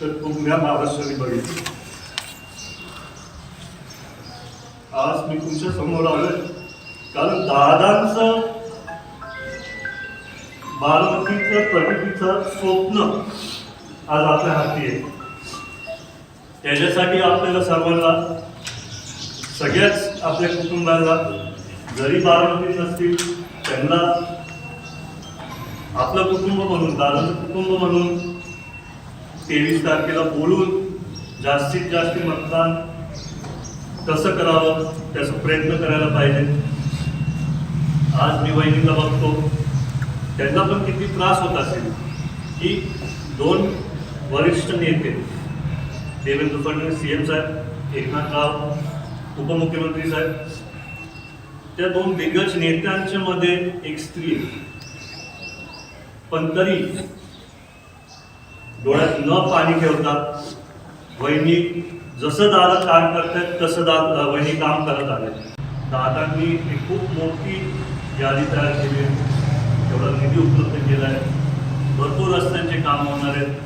तर पुण्या महाराष्ट्राने बघितली. आज मी तुमच्या समोर आलोय कारण दादांचं बारामतीचं प्रगतीचं स्वप्न आज आपल्या हाती आहे. त्याच्यासाठी आपल्याला सर्वांना, सगळ्याच आपल्या कुटुंबाला, जरी बारामतीत नसतील त्यांना आपलं कुटुंब म्हणून, दादाचं कुटुंब म्हणून 23 तारखेला बोलून जास्तीत जास्त मतदान कसं करावं त्याचा प्रयत्न करायला पाहिजे. आज मी वहिनीला बघतो, त्यांना पण किती त्रास होत असेल की दोन वरिष्ठ नेते देवेंद्र फडणवीस सीएम साहेब, एकनाथराव उपमुख्यमंत्री साहेब, त्या दोन दिग्गज नेत्यांच्या मध्ये एक स्त्री आहे. पण तरी डोळ्यात न पाणी ठेवतात वहिनी जसं दादा काम करतात तसं वहिनी काम करत आले. दादांनी एक खूप मोठी यादी तयार केली, एवढा निधी उपलब्ध केला आहे, भरपूर रस्त्यांचे काम होणार आहेत.